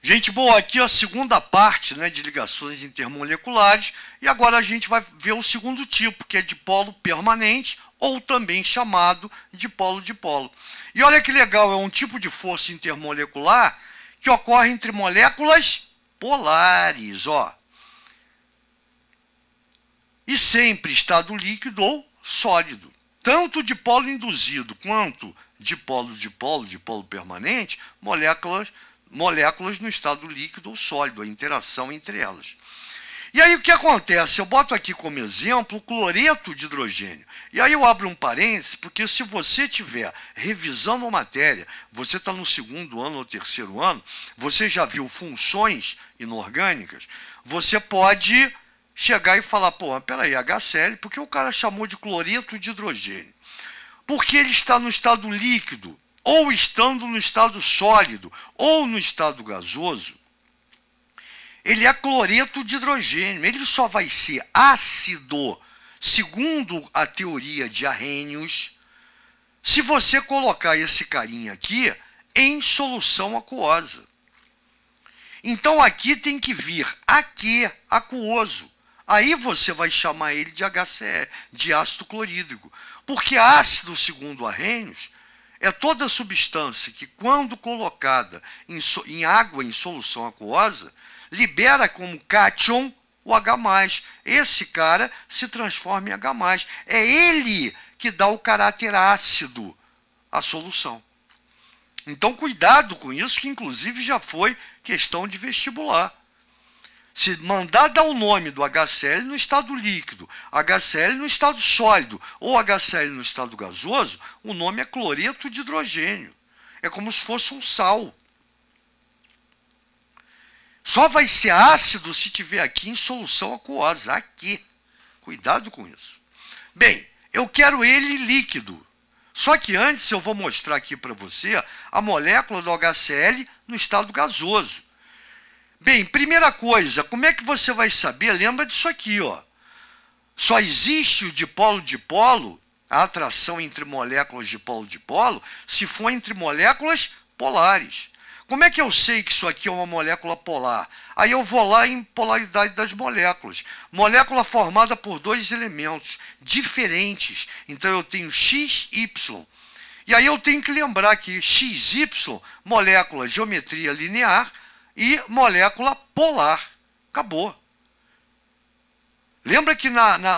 Gente boa, aqui a segunda parte, né, de ligações intermoleculares, e agora a gente vai ver o segundo tipo, que é dipolo permanente, ou também chamado dipolo-dipolo. E olha que legal, é um tipo de força intermolecular que ocorre entre moléculas polares, ó. E sempre estado líquido ou sólido. Tanto dipolo induzido quanto dipolo-dipolo, dipolo permanente, moléculas no estado líquido ou sólido, a interação entre elas. E aí o que acontece? Eu boto aqui como exemplo o cloreto de hidrogênio. E aí eu abro um parênteses, porque se você estiver revisando a matéria, você está no segundo ano ou terceiro ano, você já viu funções inorgânicas, você pode chegar e falar, pô, mas peraí, HCl, por que o cara chamou de cloreto de hidrogênio? Porque ele está no estado líquido, ou estando no estado sólido, ou no estado gasoso, ele é cloreto de hidrogênio. Ele só vai ser ácido, segundo a teoria de Arrhenius, se você colocar esse carinha aqui em solução aquosa. Então aqui tem que vir aquoso. Aí você vai chamar ele de HCl, de ácido clorídrico. Porque ácido, segundo Arrhenius, é toda substância que, quando colocada em água em solução aquosa, libera como cátion o H+. Esse cara se transforma em H+. É ele que dá o caráter ácido à solução. Então, cuidado com isso, que inclusive já foi questão de vestibular. Se mandar dar o nome do HCl no estado líquido, HCl no estado sólido ou HCl no estado gasoso, o nome é cloreto de hidrogênio. É como se fosse um sal. Só vai ser ácido se tiver aqui em solução aquosa, aqui. Cuidado com isso. Bem, eu quero ele líquido. Só que antes eu vou mostrar aqui para você a molécula do HCl no estado gasoso. Bem, primeira coisa, como é que você vai saber? Lembra disso aqui, ó. Só existe o dipolo-dipolo, a atração entre moléculas dipolo-dipolo, se for entre moléculas polares. Como é que eu sei que isso aqui é uma molécula polar? Aí eu vou lá em polaridade das moléculas. Molécula formada por dois elementos diferentes. Então eu tenho X, Y. E aí eu tenho que lembrar que XY, molécula geometria linear, e molécula polar. Acabou. Lembra que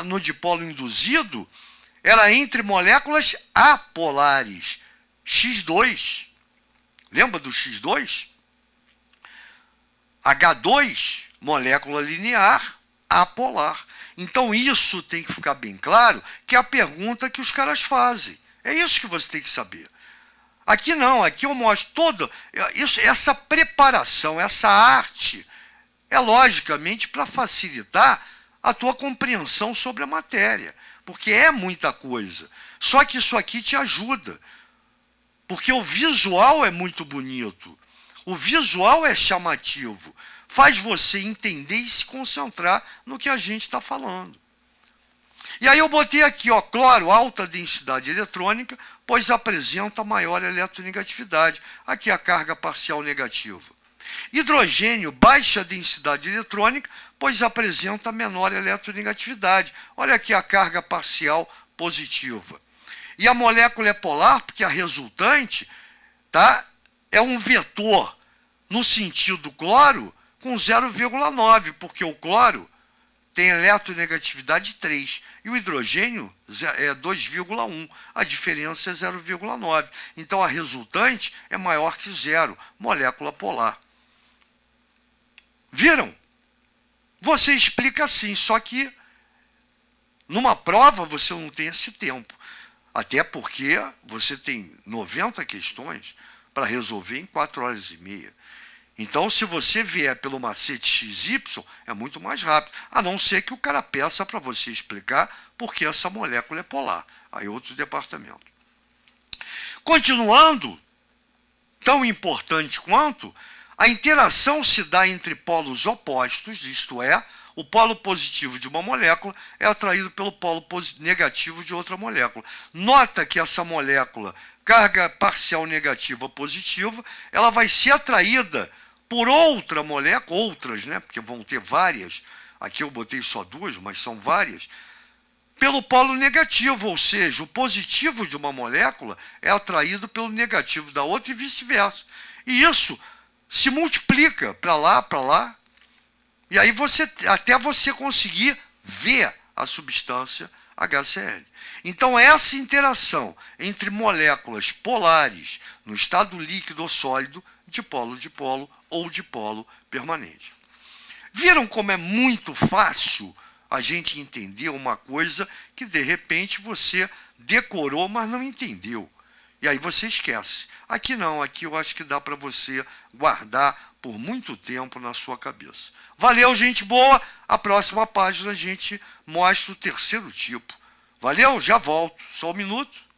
no dipolo induzido era entre moléculas apolares. X2. Lembra do X2? H2, molécula linear, apolar. Então isso tem que ficar bem claro, que é a pergunta que os caras fazem. É isso que você tem que saber. Aqui não, aqui eu mostro toda essa preparação, essa arte, é logicamente para facilitar a tua compreensão sobre a matéria, porque é muita coisa. Só que isso aqui te ajuda, porque o visual é muito bonito, o visual é chamativo, faz você entender e se concentrar no que a gente está falando. E aí eu botei aqui, ó, cloro, alta densidade eletrônica, pois apresenta maior eletronegatividade. Aqui a carga parcial negativa. Hidrogênio, baixa densidade eletrônica, pois apresenta menor eletronegatividade. Olha aqui a carga parcial positiva. E a molécula é polar, porque a resultante, tá, é um vetor no sentido cloro com 0,9, porque o cloro tem eletronegatividade 3 e o hidrogênio é 2,1. A diferença é 0,9. Então a resultante é maior que zero, molécula polar. Viram? Você explica assim, só que numa prova você não tem esse tempo. Até porque você tem 90 questões para resolver em 4 horas e meia. Então, se você vier pelo macete XY, é muito mais rápido. A não ser que o cara peça para você explicar por que essa molécula é polar. Aí outro departamento. Continuando, tão importante quanto, a interação se dá entre polos opostos, isto é, o polo positivo de uma molécula é atraído pelo polo negativo de outra molécula. Nota que essa molécula, carga parcial negativa positiva, ela vai ser atraída por outra molécula, outras, né? Porque vão ter várias. Aqui eu botei só duas, mas são várias. Pelo polo negativo, ou seja, o positivo de uma molécula é atraído pelo negativo da outra e vice-versa. E isso se multiplica para lá, e aí até você conseguir ver a substância HCl. Então, essa interação entre moléculas polares no estado líquido ou sólido, dipolo ou dipolo permanente. Viram como é muito fácil a gente entender uma coisa que, de repente, você decorou, mas não entendeu. E aí você esquece. Aqui não, aqui eu acho que dá para você guardar por muito tempo na sua cabeça. Valeu, gente boa! A próxima página a gente mostra o terceiro tipo. Valeu, já volto. Só um minuto.